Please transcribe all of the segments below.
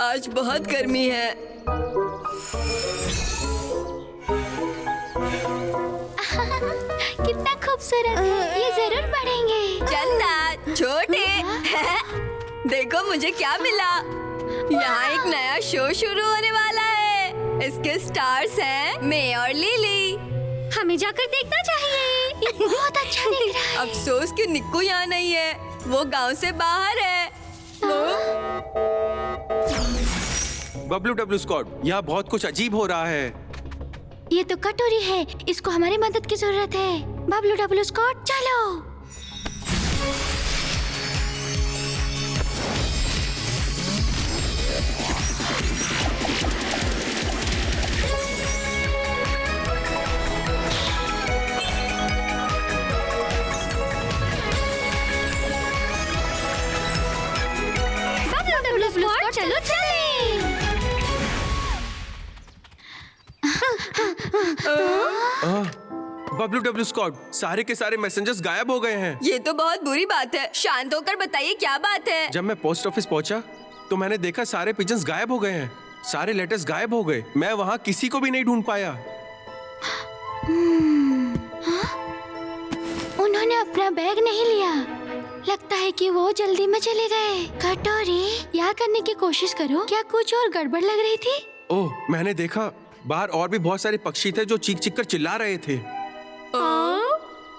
आज बहुत गर्मी है। कितना खूबसूरत है, ये जरूर पढ़ेंगे। चंदा छोटे देखो मुझे क्या मिला। यहाँ एक नया शो शुरू होने वाला है। इसके स्टार्स हैं मैं और लिली। हमें जाकर देखना चाहिए। ये बहुत अच्छा दिख रहा है। अफसोस कि निक्कू यहाँ नहीं है, वो गांव से बाहर है। WW स्क्वाड, यहाँ बहुत कुछ अजीब हो रहा है। ये तो कटोरी है, इसको हमारी मदद की जरूरत है। WW स्क्वाड चलो। WW स्क्वाड चलो चले। WW स्क्वाड, सारे के सारे मैसेंजर्स गायब हो गए हैं। ये तो बहुत बुरी बात है। शांत होकर बताइए क्या बात है। जब मैं पोस्ट ऑफिस पहुंचा तो मैंने देखा सारे पिजन्स गायब हो गए हैं। सारे लेटर्स गायब हो गए। मैं वहाँ किसी को भी नहीं ढूंढ पाया। उन्होंने अपना बैग नहीं लिया। लगता है कि वो जल्दी में चले गए। कटोरी, याद करने की कोशिश करो, क्या कुछ और गड़बड़ लग रही थी? ओह, मैंने देखा बाहर और भी बहुत सारे पक्षी थे जो चीख चीख कर चिल्ला रहे थे।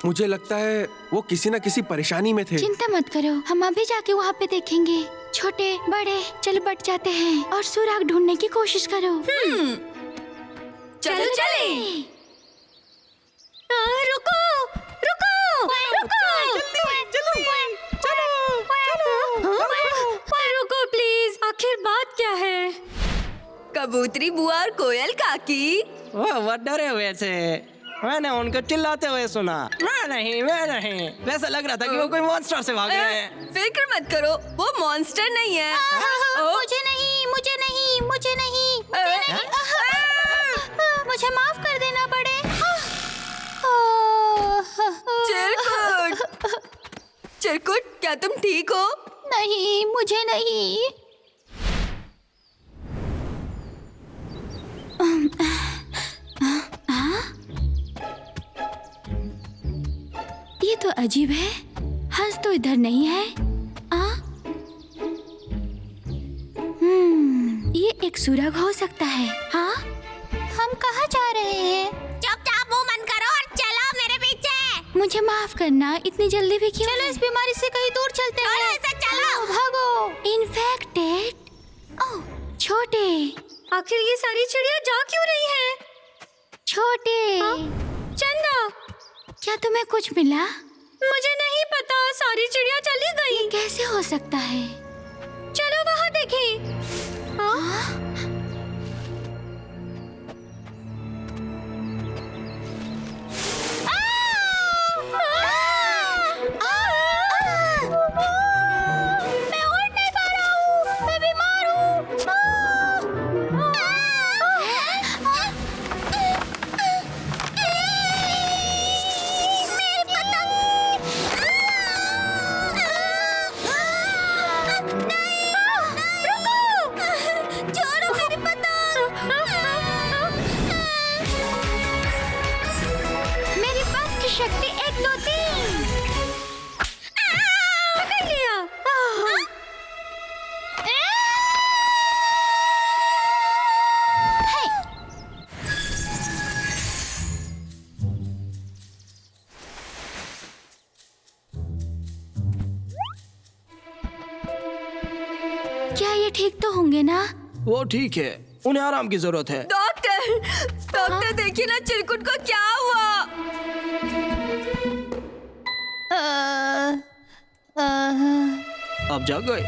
मुझे लगता है वो किसी न किसी परेशानी में थे। चिंता मत करो, हम अभी जाके वहाँ पे देखेंगे। छोटे बड़े चल बट जाते हैं और सुराग ढूंढने की कोशिश करो। चलो चले। रुको रुको रुको प्लीज, आखिर बात क्या है? कबूतरी बुआ और कोयल काकी। वो डरे हुए थे। मैंने उनको चिल्लाते हुए सुना। मैं नहीं। वैसा लग रहा था कि वो कोई मॉन्स्टर से भाग रहे हैं। फिक्र मत करो, वो मॉन्स्टर नहीं है। मुझे नहीं मुझे माफ कर देना पड़े। चिरकुट, चिरकुट क्या तुम ठीक हो? नहीं, मुझे नहीं। ये तो अजीब है। हंस तो इधर नहीं है। ये एक सुराग हो सकता है। हाँ, हम कहाँ जा रहे हैं? चुपचाप मुंह बंद करो और चलो मेरे पीछे। मुझे माफ करना, इतनी जल्दी भी क्यों? चलो इस बीमारी से कहीं दूर चलते हैं। ऐसे चलो। भागो। इन्फेक्टेड। ओह, छोटे, आखिर ये सारी चिड़िया जा क्यों रही हैं? छोटे। चंदा, क्या तुम्हें कुछ मिला? मुझे नहीं पता, सारी चिड़िया चली गई। ये कैसे हो सकता है? चलो वहाँ देखें। मैं उड़ नहीं पा रहा हूँ, मैं बीमार हूँ। मेरी पंख की शक्ति 1 2 3 पकड़ लिया। क्या ये ठीक तो होंगे ना? वो ठीक है, उन्हें आराम की जरूरत है। डॉक्टर देखिए ना, चिरकुट को क्या हुआ? अब जाग गए।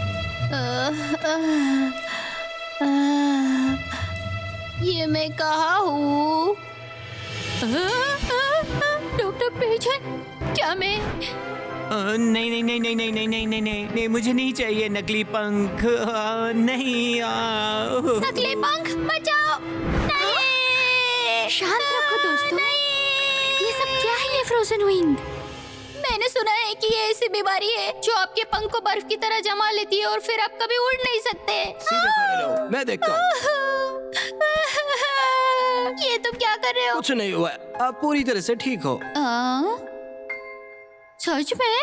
ये मैं कहाँ हूँ? डॉक्टर पेजन, क्या मैं? नहीं, मुझे नहीं चाहिए नकली पंख। नहीं। नकली पंख बचाओ। नहीं। शांत रखो दोस्तों। ये सब क्या है ये फ्रोजन विंग? मैंने सुना है कि ये ऐसी बीमारी है जो आपके पंख को बर्फ की तरह जमा लेती है और फिर आप कभी उड़ नहीं सकते। सीधे खड़े रहो, मैं देखता हूँ। ये तुम क्या कर रहे हो? कुछ नहीं हुआ, आप पूरी तरह से ठीक हो। सच में?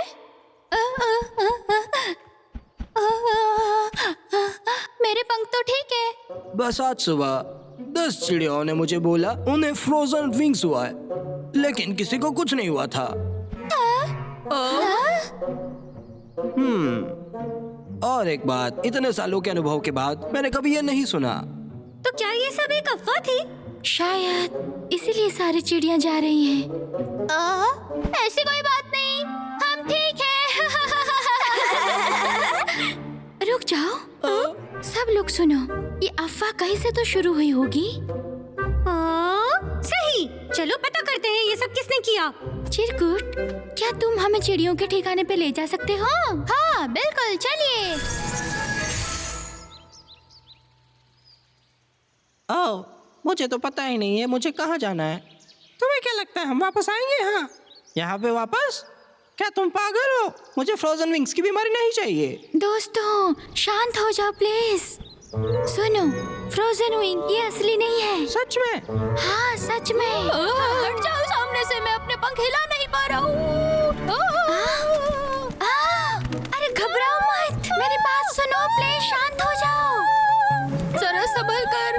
मेरे पंख तो ठीक है। बस आज सुबह 10 चिड़ियों ने मुझे बोला उन्हें फ्रोजन विंग्स हुआ है, लेकिन किसी को कुछ नहीं हुआ था। और एक बात, इतने सालों के अनुभव के बाद मैंने कभी ये नहीं सुना। तो क्या ये सब एक अफवाह थी? शायद इसीलिए सारी चिड़ियां जा रही हैं। ऐसी कोई बात नहीं, हम ठीक हैं। रुक जाओ, सब लोग सुनो, ये अफवाह कहीं से तो शुरू हुई होगी। सही, चलो पता करते हैं ये सब किसने किया। चिरकुट, क्या तुम हमें चिड़ियों के ठिकाने पे ले जा सकते हो? हाँ बिल्कुल, चलिए। ओह, मुझे तो पता ही नहीं है मुझे कहाँ जाना है। तुम्हें क्या लगता है हम वापस आएंगे? यहाँ पे वापस? क्या तुम पागल हो? मुझे फ्रोजन विंग्स की बीमारी नहीं चाहिए। दोस्तों शांत हो जाओ प्लीज। सुनो, फ्रोजन विंग ये असली नहीं है। सच में? हाँ सच में। हट जाओ सामने से, मैं अपने पंख हिला नहीं पा रहा हूँ। अरे घबराओ मत, मेरी बात सुनो प्लीज, शांत हो जाओ। जरा संभल कर।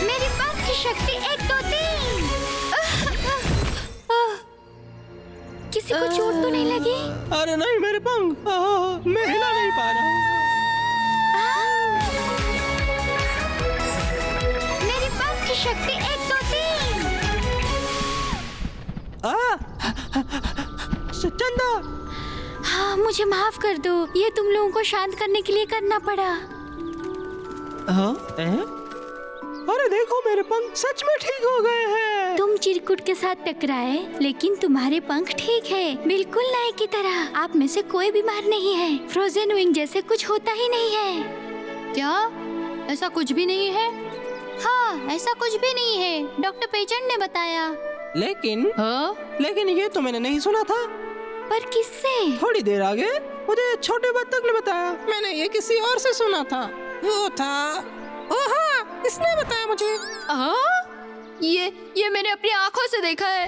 मेरी पंख की शक्ति 1 2 3। किसी को चोट तो नहीं लगी? अरे नहीं, मेरे पंख, मैं हिला नहीं पा रहा हूँ। मेरी पंख की शक्ति 1 2 3। चंदा, हाँ मुझे माफ कर दो, ये तुम लोगों को शांत करने के लिए करना पड़ा। अरे देखो, मेरे पंख सच में ठीक हो गए हैं। तुम चिरकुट के साथ टकराए, लेकिन तुम्हारे पंख ठीक है, बिल्कुल नए की तरह। आप में से कोई बीमार नहीं है, फ्रोजन विंग जैसे कुछ होता ही नहीं है। क्या ऐसा कुछ भी नहीं है? हाँ ऐसा कुछ भी नहीं है, डॉक्टर पेजेंट ने बताया। लेकिन ये तो मैंने नहीं सुना था। पर किससे? थोड़ी देर आगे मुझे छोटे बत्तख ने बताया। मैंने ये किसी और से सुना था। वो था, हाँ, इसने बताया मुझे। ये मैंने अपनी आंखों से देखा है।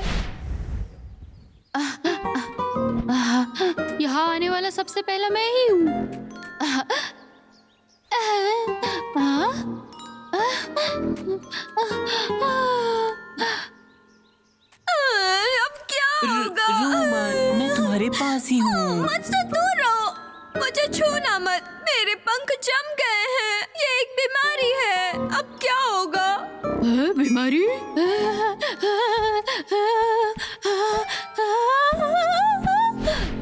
यहाँ आने वाला सबसे पहला मैं ही हूँ। अब क्या होगा? रोमन, मैं तुम्हारे पास ही हूँ। मुझसे दूर रहो, मुझे छूना मत। मेरे पंख जम गए हैं, ये एक बीमारी है। अब क्या होगा? बीमारी?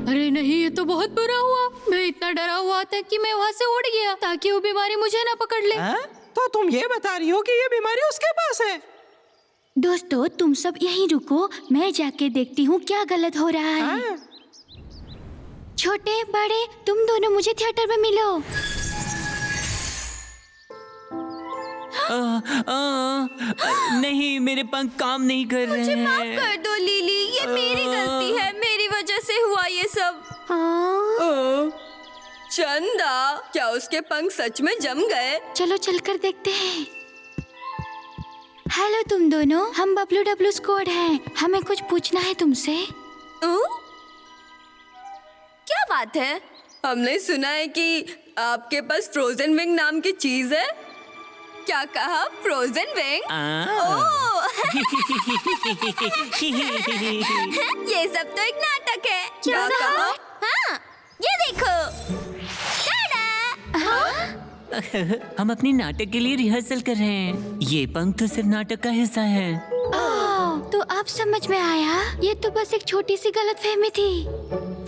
अरे नहीं, ये तो बहुत बुरा हुआ। मैं इतना डरा हुआ था कि मैं वहाँ से उड़ गया ताकि वो बीमारी मुझे ना पकड़ ले। तो तुम ये बता रही हो कि ये बीमारी उसके पास है? दोस्तों तुम सब यहीं रुको, मैं जाके देखती हूँ क्या गलत हो रहा है। छोटे बड़े, तुम दोनों मुझे थिएटर में मिलो। नहीं, मेरे पंख काम नहीं कर रहे मुझे माफ हैं। कर दो लिली, ये मेरी गलती है, मेरी वजह से हुआ ये सब। चंदा, क्या उसके पंख सच में जम गए? चलो चलकर देखते हैं। हेलो तुम दोनों, हम बबलू डब्लू स्क्वाड हैं, हमें कुछ पूछना है तुमसे। क्या बात है? हमने सुना है कि आपके पास फ्रोजन विंग नाम की चीज है। क्या कहा? Frozen wing? ये सब तो एक नाटक है। क्या कहा? हाँ, ये देखो। हम अपने नाटक के लिए रिहर्सल कर रहे हैं। ये पंख तो सिर्फ नाटक का हिस्सा है। तो अब समझ में आया, ये तो बस एक छोटी सी गलतफहमी थी।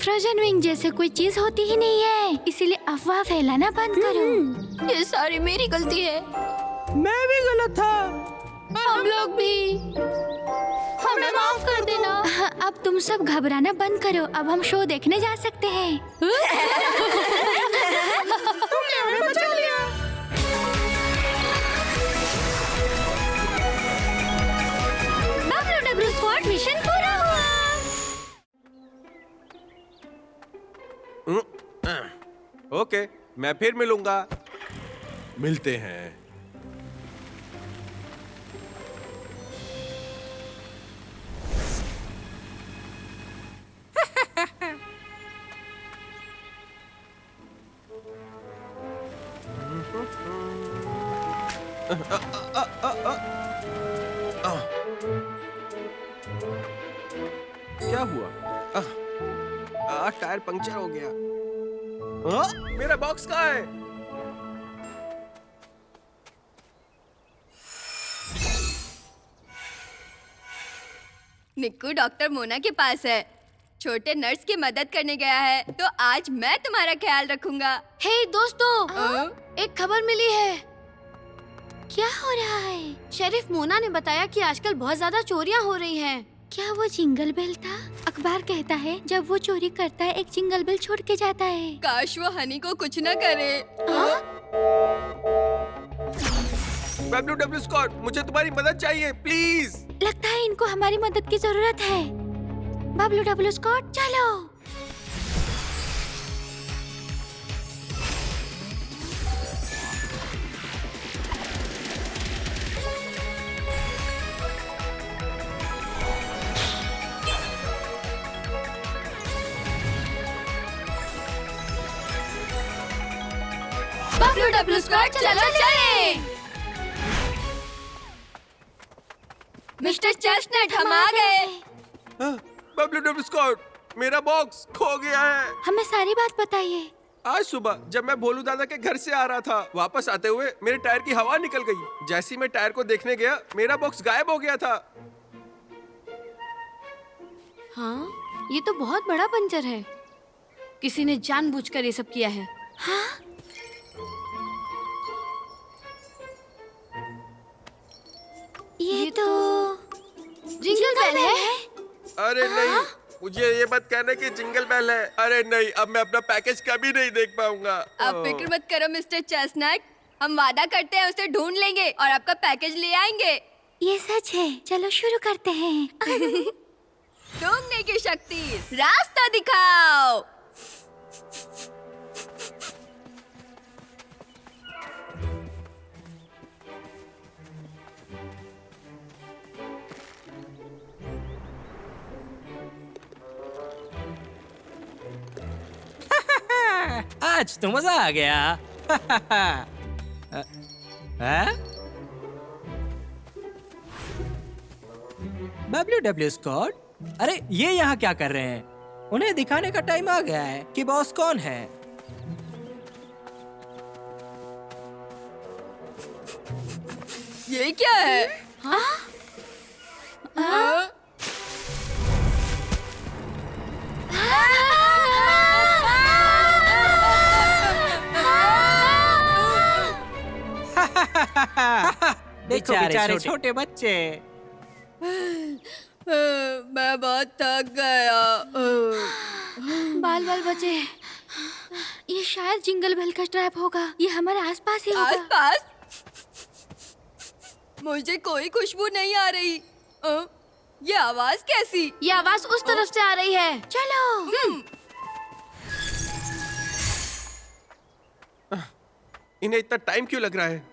फ्रोजन विंग जैसे कोई चीज होती ही नहीं है, इसीलिए अफवाह फैलाना बंद करो। ये सारी मेरी गलती है। मैं भी गलत था। हम लोग भी। हमें माफ कर देना। अब तुम सब घबराना बंद करो, अब हम शो देखने जा सकते हैं। तुमने हमें बचा लिया। ओके, मैं फिर मिलूंगा। मिलते हैं। क्या हुआ? टायर पंक्चर हो गया। मेरा बॉक्स कहाँ है? निक्कू डॉक्टर मोना के पास है। छोटे नर्स की मदद करने गया है, तो आज मैं तुम्हारा ख्याल रखूंगा। हे दोस्तों, हाँ? एक खबर मिली है। क्या हो रहा है? शरीफ मोना ने बताया कि आजकल बहुत ज्यादा चोरियां हो रही हैं। क्या वो जिंगल बेल था? अखबार कहता है जब वो चोरी करता है एक जिंगल बेल छोड़ के जाता है। काश वो हनी को कुछ न करे। WW स्कॉट, मुझे तुम्हारी मदद चाहिए, प्लीज। लगता है इनको हमारी मदद की जरूरत है। WW स्कॉट, चलो। WW स्क्वाड, चलो चले। मिस्टर चेस्टनट, हम आ गए। WW स्कॉट, मेरा बॉक्स खो गया है। हमें सारी बात बताइए। आज सुबह जब मैं भोलू दादा के घर से आ रहा था, वापस आते हुए मेरे टायर की हवा निकल गई। जैसे ही मैं टायर को देखने गया, मेरा बॉक्स गायब हो गया था। हाँ, ये तो बहुत बड़ा पंचर है। किसी ने जानबूझकर ये सब किया है। हाँ? ये तो जिंगल बेल है। अरे नहीं, मुझे ये मत कहने कि जिंगल बेल है। अरे नहीं, अब मैं अपना पैकेज कभी नहीं देख पाऊंगा। आप फिक्र मत करो मिस्टर चेस्टनट, हम वादा करते हैं उसे ढूंढ लेंगे और आपका पैकेज ले आएंगे। ये सच है। चलो शुरू करते हैं। ढूंढने की शक्ति, रास्ता दिखाओ। आज तो मजा आ गया। WW स्कॉट, अरे ये यहाँ क्या कर रहे हैं? उन्हें दिखाने का टाइम आ गया है कि बॉस कौन है। ये क्या है? हाँ? हाँ? देखो बेचारे छोटे बच्चे। मैं बहुत थक गया। बाल बाल बचे। ये शायद जिंगल बेल का ट्रैप होगा। ये हमारे आसपास ही होगा। आसपास? मुझे कोई खुशबू नहीं आ रही। ये आवाज कैसी? ये आवाज उस तरफ से आ रही है। चलो। इन्हें इतना टाइम क्यों लग रहा है?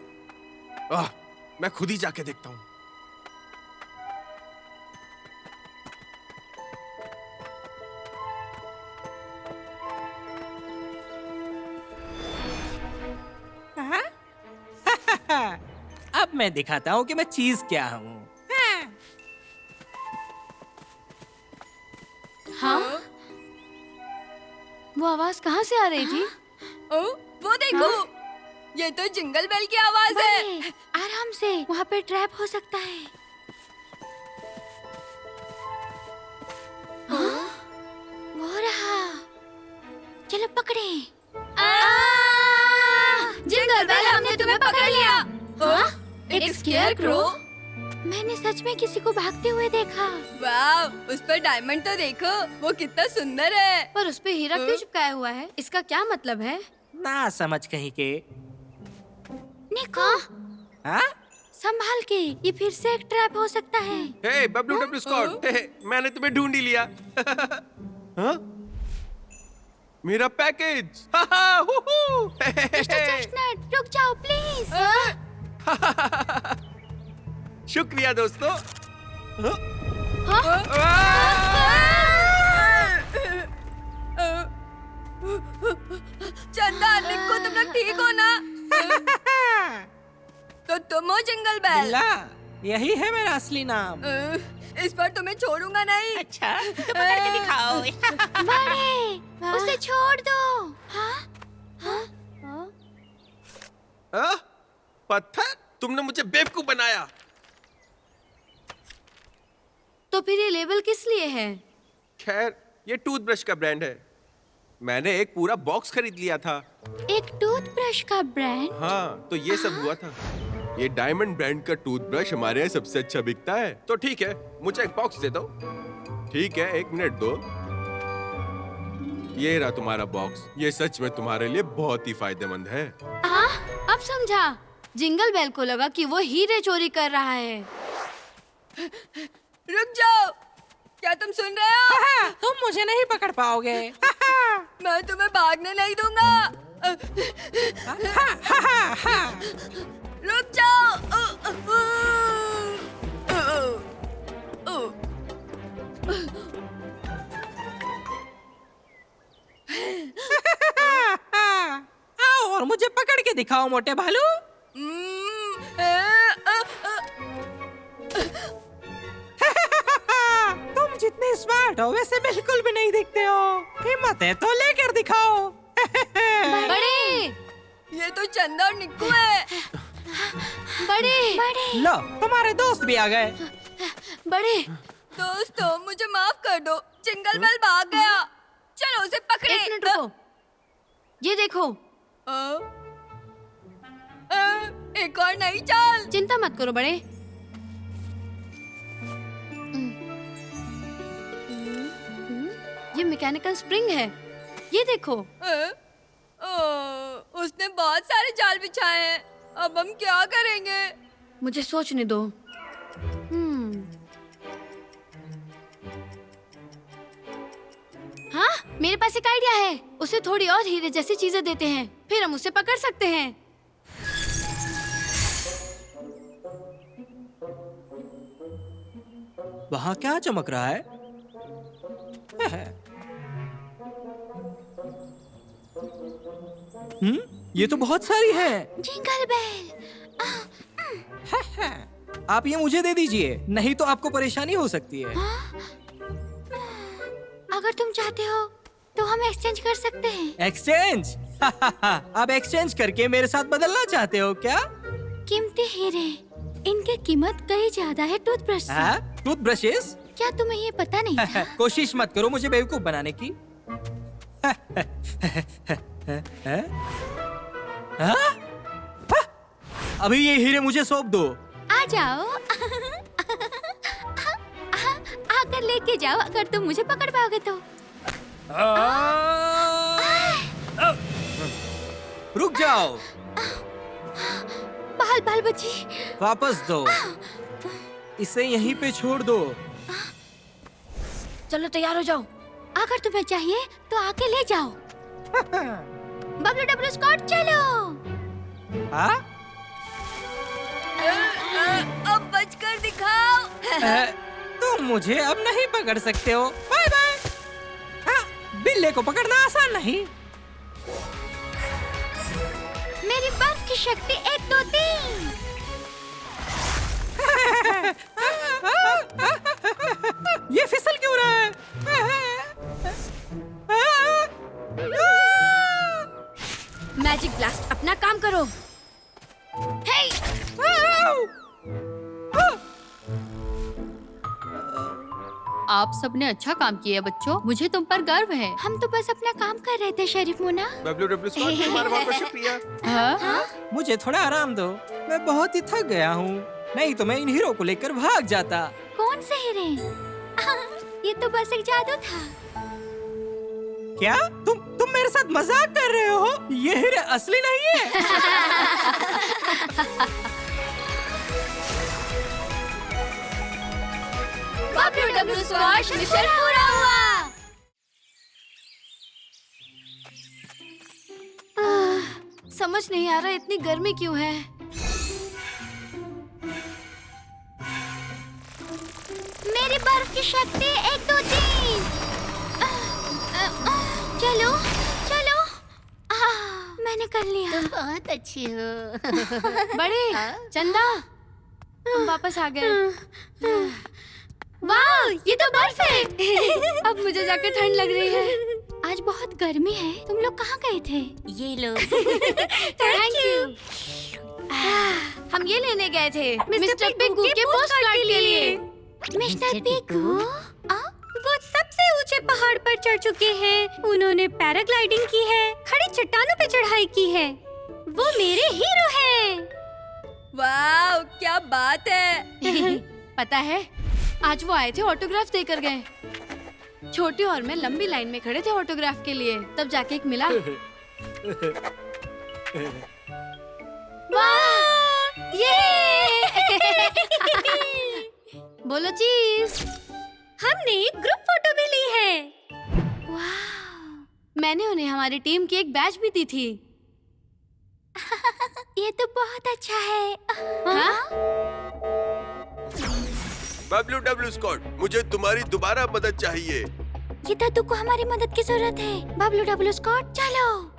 मैं खुद ही जाके देखता हूँ। अब मैं दिखाता हूँ कि मैं चीज क्या हूँ। हाँ? वो आवाज कहाँ से आ रही थी? वो देखो। ये तो जिंगल बेल की आवाज है। आराम से, वहाँ पे ट्रैप हो सकता है। वो रहा। चलो पकड़े। जिंगल बेल, हमने तुम्हें पकड़ लिया। एक स्केयरक्रो? मैंने सच में किसी को भागते हुए देखा। वाह, उस पर डायमंड तो देखो, वो कितना सुंदर है। पर उस पे हीरा क्यों चिपकाया हुआ है? इसका क्या मतलब है? ना समझ कहीं के। निको, हाँ? संभाल के, ये फिर से एक ट्रैप हो सकता है। हे WW स्कॉट, मैंने तुम्हें ढूंढ ही लिया। हाँ? मेरा पैकेज। हुहू। मिस्टर चेस्टनट, रुक जाओ प्लीज। शुक्रिया दोस्तों। चंदा, निक्को, तुम लोग ठीक हो ना? तो तुम हो जिंगल बेल। बिल्ला, यही है मेरा असली नाम। इस पर तुम्हें छोड़ूंगा नहीं। अच्छा, तो पकड़ के दिखाओ। बड़े, उसे छोड़ दो। पत्थर, तुमने मुझे बेवकूफ बनाया। तो फिर ये लेबल किस लिए है? खैर, ये टूथब्रश का ब्रांड है। मैंने एक पूरा बॉक्स खरीद लिया था। एक टूथब्रश का ब्रांड? हाँ, तो ये सब हुआ था। ये डायमंड ब्रांड का टूथब्रश हमारे यहाँ सबसे अच्छा बिकता है। तो ठीक है, मुझे एक बॉक्स दे दो। ठीक है, 1 मिनट दो। ये रहा तुम्हारा बॉक्स। ये सच में तुम्हारे लिए बहुत ही फायदेमंद है। अब समझा। जिंगल बेल को लगा कि वो हीरे चोरी कर रहा है। रुक जाओ, क्या तुम सुन रहे हो? तुम मुझे नहीं पकड़ पाओगे। मैं तुम्हें भागने नहीं दूंगा। रुक जाओ। आओ और मुझे पकड़ के दिखाओ मोटे भालू। तुम जितने स्मार्ट हो वैसे बिल्कुल भी नहीं दिखते हो। हिम्मत है तो लेकर दिखाओ। बड़े, ये तो चंदा और निक्कू है। बड़े, लो, तुम्हारे दोस्त भी आ गए। बड़े दोस्तों, मुझे माफ कर दो। जिंगल बेल भाग गया। चलो उसे पकड़े। एक मिनट रुको। ये देखो। एक और नई चाल। चिंता मत करो बड़े। ये मैकेनिकल स्प्रिंग है। ये देखो। उसने बहुत सारे जाल बिछाए हैं। अब हम क्या करेंगे? मुझे सोचने दो। हाँ, मेरे पास एक आइडिया है। उसे थोड़ी और हीरे जैसी चीजें देते हैं, फिर हम उसे पकड़ सकते हैं। वहाँ क्या चमक रहा है? ये तो बहुत सारी है। जिंगल बेल, आप ये मुझे दे दीजिए, नहीं तो आपको परेशानी हो सकती है। अगर तुम चाहते हो तो हम एक्सचेंज कर सकते हैं। एक्सचेंज? आप एक्सचेंज करके मेरे साथ बदलना चाहते हो क्या? कीमती हीरे, इनकी कीमत कहीं ज्यादा है टूथब्रश से। टूथब्रशेस? क्या तुम्हें ये पता नहीं था? कोशिश मत करो मुझे बेवकूफ बनाने की। अभी ये हीरे मुझे सौंप दो। आ जाओ। आकर लेके जाओ, अगर तुम मुझे पकड़ पाओगे तो। रुक जाओ। बाल बाल बची। वापस दो। इसे यहीं पे छोड़ दो। चलो तैयार हो जाओ। अगर तुम्हें चाहिए तो आके ले जाओ। बबलू डब्लू स्कॉट चलो। अब बचकर दिखाओ। तुम मुझे अब नहीं पकड़ सकते हो। Bye bye. बिल्ले को पकड़ना आसान नहीं। मेरी बर्फ की शक्ति 1 2 3। ये फिसल क्यों रहा है? मैजिक ब्लास्ट, अपना काम करो। हे! आप सबने अच्छा काम किया बच्चों, मुझे तुम पर गर्व है। हम तो बस अपना काम कर रहे थे शरीफ मोना। WW स्कॉट, तुम्हारा बहुत बहुत शुक्रिया। मुझे थोड़ा आराम दो, मैं बहुत ही थक गया हूँ। नहीं तो मैं इन हीरो को लेकर भाग जाता। कौन से हीरे? ये तो बस एक जादू था। क्या तुम मेरे साथ मजाक कर रहे हो? ये हीरे असली नहीं है। WW स्क्वाश मिशन पूरा हुआ। समझ नहीं आ रहा इतनी गर्मी क्यों है। मेरी बर्फ की शक्ति 1 2 3। चलो चलो। मैंने कर लिया। तुम बहुत अच्छी हो। बड़े चंदा, हम वापस आ गए। वाह, ये तो बर्फ है। अब मुझे जाकर ठंड लग रही है। आज बहुत गर्मी है। तुम लोग कहाँ गए थे? ये लो। Thank you. हम ये लेने गए थे मिस्टर पिग्गू के पोस्ट कार्ड के लिए। मिस्टर पिग्गू, वो सबसे ऊंचे पहाड़ पर चढ़ चुके हैं। उन्होंने पैराग्लाइडिंग की है, खड़ी चट्टानों पे चढ़ाई की है। वो मेरे हीरो हैं। वाह, क्या बात है। पता है, आज वो आए थे, ऑटोग्राफ देकर गए। छोटी और मैं लंबी लाइन में खड़े थे ऑटोग्राफ के लिए, तब जाके एक मिला। वाह, ये बोलो चीज। हमने एक ग्रुप फोटो भी ली है। वाह, मैंने उन्हें हमारी टीम की एक बैच भी दी थी। ये तो बहुत अच्छा है। हाँ? बबलू डब्लू स्कॉट, मुझे तुम्हारी दोबारा मदद चाहिए। ये दादू को हमारी मदद की जरूरत है। बबलू डब्लू स्कॉट, चलो।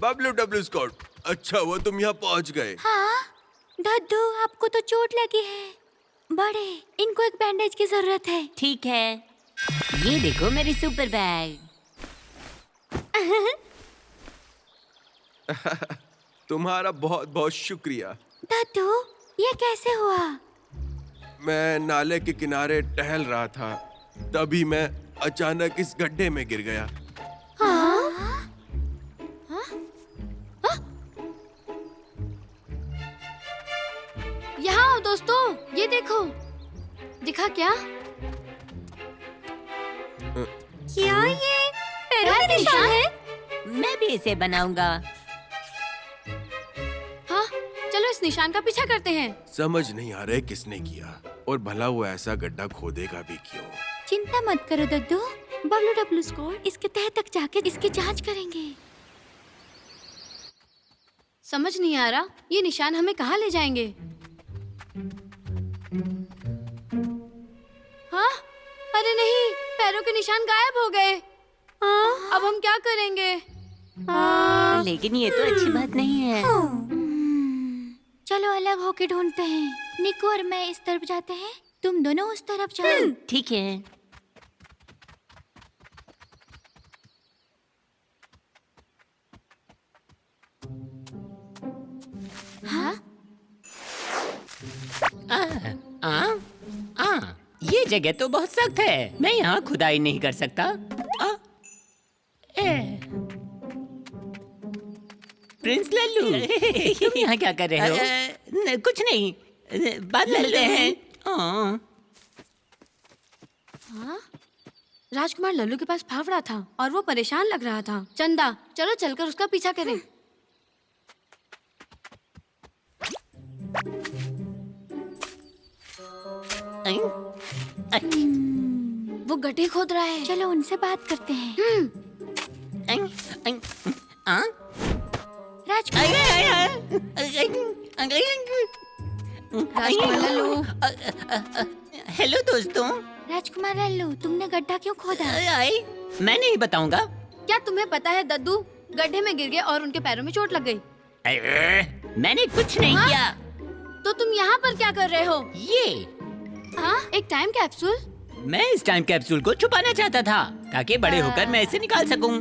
बबलू डब्लू स्कॉट, अच्छा हुआ तुम यहाँ पहुँच गए। हाँ दादू, आपको तो चोट लगी है। बड़े, इनको एक बैंडेज की जरूरत है। ठीक है, ये देखो मेरी सुपर बैग। तुम्हारा बहुत बहुत शुक्रिया। दादू, ये कैसे हुआ? मैं नाले के किनारे टहल रहा था, तभी मैं अचानक इस गड्ढे में गिर गया। यहाँ आओ दोस्तों, ये देखो। दिखा क्या? क्या ये पैरों का निशान है? मैं भी इसे बनाऊंगा। हाँ, चलो इस निशान का पीछा करते हैं। समझ नहीं आ रहा है किसने किया, और भला वो ऐसा गड्ढा खोदेगा भी क्यों। चिंता मत करो दद्दू, बबलू डब्लू स्क्वाड इसके तह तक जाके इसकी जांच करेंगे। समझ नहीं आ रहा ये निशान हमें कहाँ ले जाएंगे। हाँ? अरे नहीं, पैरों के निशान गायब हो गए। अब हम क्या करेंगे? लेकिन ये तो अच्छी बात नहीं है। चलो अलग होके ढूंढते हैं। निको और मैं इस तरफ जाते हैं, तुम दोनों उस तरफ जाओ। ठीक है। हाँ? ये जगह तो बहुत सख्त है, मैं यहाँ खुदाई नहीं कर सकता। प्रिंस लल्लू, तुम यहाँ क्या कर रहे हो? कुछ नहीं, बात करते हैं। राजकुमार लल्लू के पास फावड़ा था और वो परेशान लग रहा था। चंदा, चलो चलकर उसका पीछा करें। वो गड्ढे खोद रहा है। चलो उनसे बात करते हैं। राजकुमार लल्लू, हेलो दोस्तों। राजकुमार लल्लू, तुमने गड्ढा क्यों खोदा? मैं नहीं बताऊंगा। क्या तुम्हें पता है दद्दू गड्ढे में गिर गए और उनके पैरों में चोट लग गई। मैंने कुछ नहीं किया। तो तुम यहाँ पर क्या कर रहे हो? ये एक टाइम कैप्सूल? मैं इस टाइम कैप्सूल को छुपाना चाहता था ताकि बड़े होकर मैं इसे निकाल सकूं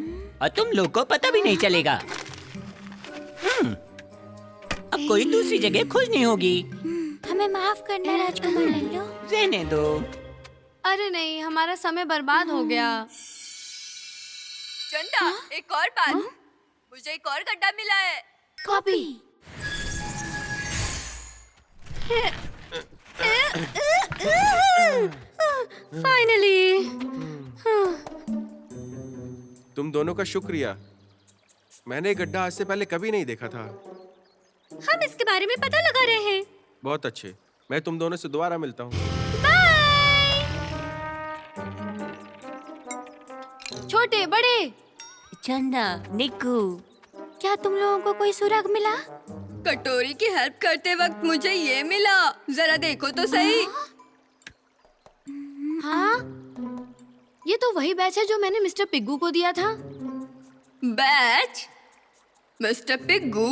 और तुम लोग को पता भी नहीं चलेगा। अब कोई दूसरी जगह खोजनी होगी। हमें माफ करना राजकुमार लल्लू। रहने दो। अरे नहीं, हमारा समय बर्बाद हो गया। चंदा, एक और बात, मुझे एक और गड्ढा मिला है। कॉपी। फाइनली। तुम दोनों का शुक्रिया। मैंने गड्ढा आज से पहले कभी नहीं देखा था। हम इसके बारे में पता लगा रहे हैं। बहुत अच्छे। मैं तुम दोनों से दोबारा मिलता हूँ। बाय। छोटे बड़े, चंदा, निक्कू, क्या तुम लोगों को कोई सुराग मिला? कटोरी की हेल्प करते वक्त मुझे ये मिला, जरा देखो तो सही। हाँ, ये तो वही बैच है जो मैंने मिस्टर पिग्गू को दिया था। बैच? मिस्टर पिग्गू?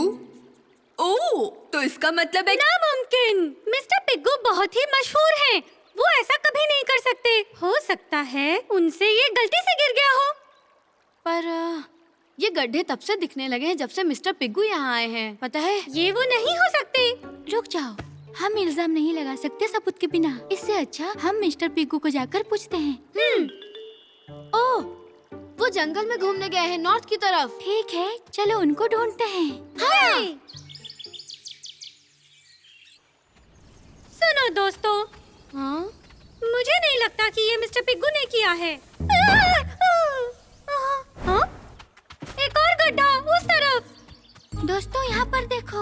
ओह, तो इसका मतलब है नामुमकिन। मिस्टर पिग्गू बहुत ही मशहूर हैं। वो ऐसा कभी नहीं कर सकते। हो सकता है उनसे ये गलती से गिर गया हो। पर ये गड्ढे तब से दिखने लगे हैं जब से मिस्टर पिग्गू यहाँ आए हैं, पता है? ये वो नहीं हो सकते। रुक जाओ, हम इल्जाम नहीं लगा सकते सबूत के बिना। इससे अच्छा हम मिस्टर पिग्गू को जाकर पूछते हैं। ओह, वो जंगल में घूमने गए हैं, नॉर्थ की तरफ। ठीक है, चलो उनको ढूंढते हैं। हाँ। सुनो दोस्तों, हाँ? मुझे नहीं लगता कि ये मिस्टर पिग्गू ने किया है। हाँ? एक और गड्ढा उस तरफ। दोस्तों यहाँ पर देखो।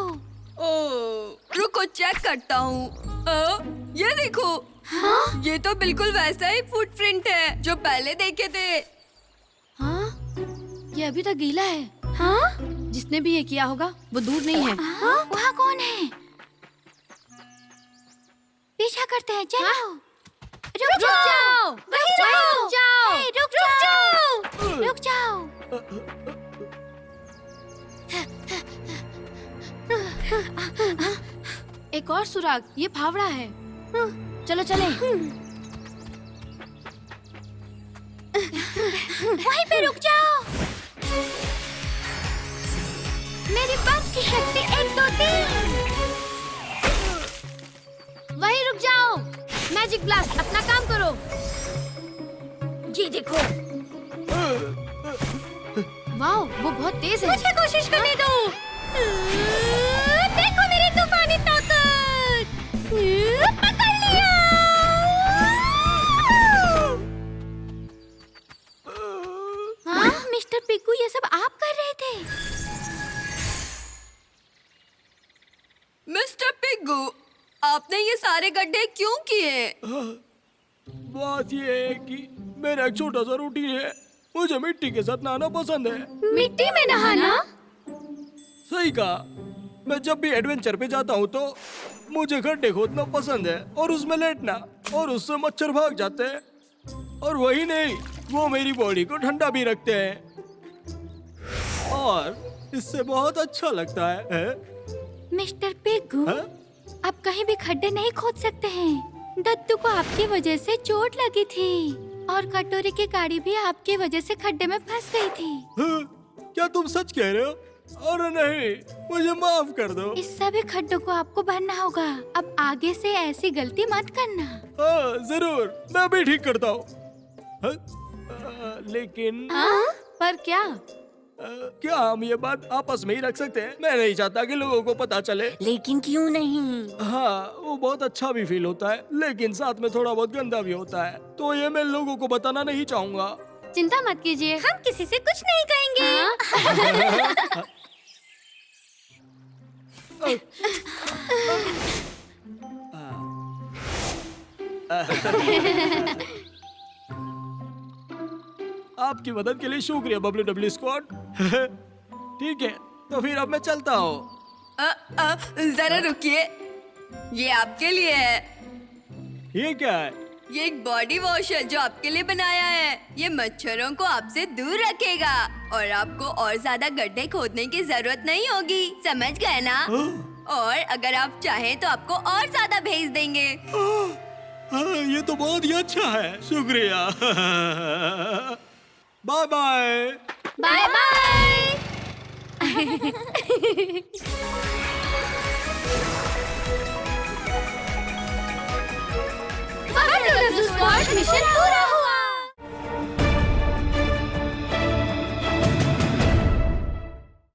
ओह, रुको चेक करता हूँ। ये देखो। हाँ? ये तो बिल्कुल वैसा ही फुटप्रिंट है जो पहले देखे थे। हाँ? ये अभी तक गीला है। हाँ? जिसने भी ये किया होगा वो दूर नहीं है। हाँ? वहाँ कौन है? पीछा करते हैं, चलो। रुक जाओ, रुक जाओ, रुक जाओ। एक और सुराग, ये फावड़ा है। चलो चले। वहीं पे रुक जाओ। मेरी पंख की शक्ति 1 2 3। वहीं रुक जाओ। मैजिक ब्लास्ट, अपना काम करो। ये देखो। वाओ, वो बहुत तेज है। मुझे कोशिश करने दो। देखो मेरी तूफानी ताकत। पकड़ लिया। हाँ, मिस्टर पिग्गू, ये सब आप कर रहे थे? मिस्टर पिग्गू, आपने ये सारे गड्ढे क्यों किए? बात ये है कि मेरा एक छोटा सा रूटीन है। मुझे मिट्टी के साथ नहाना पसंद है। मिट्टी में नहाना? सही कहा। मैं जब भी एडवेंचर पे जाता हूँ तो मुझे गड्ढे खोदना पसंद है और उसमें लेटना, और उससे मच्छर भाग जाते हैं। और वही नहीं, वो मेरी बॉडी को ठंडा भी रखते हैं और इससे बहुत अच्छा लगता है? मिस्टर पिग्गू, हाँ? आप कहीं भी खड्डे नहीं खोद सकते हैं। दत्तू को आपकी वजह से चोट लगी थी और कटोरी की गाड़ी भी आपकी वजह से खड्डे में फंस गई थी। हाँ? क्या तुम सच कह रहे हो? अरे नहीं, मुझे माफ कर दो। इस सभी खड्डों को आपको भरना होगा। अब आगे से ऐसी गलती मत करना। हाँ, जरूर, मैं भी ठीक करता हूँ। लेकिन पर क्या? क्या हम ये बात आपस में ही रख सकते हैं? मैं नहीं चाहता कि लोगों को पता चले। लेकिन क्यों नहीं? हाँ, वो बहुत अच्छा भी फील होता है, लेकिन साथ में थोड़ा बहुत गंदा भी होता है। तो ये मैं लोगों को बताना नहीं चाहूँगा। चिंता मत कीजिए, हम किसी से कुछ नहीं कहेंगे। आपकी मदद के लिए शुक्रिया WW स्क्वाड। ठीक है, तो फिर अब मैं चलता हूँ। जरा रुकिए, ये आपके लिए है। ये क्या है? ये एक बॉडी वॉश है जो आपके लिए बनाया है। ये मच्छरों को आपसे दूर रखेगा और आपको और ज्यादा गड्ढे खोदने की जरूरत नहीं होगी, समझ गए ना? और अगर आप चाहें तो आपको और ज्यादा भेज देंगे। हाँ, ये तो बहुत ही अच्छा है, शुक्रिया। Bye bye. Bye bye. Mission पूरा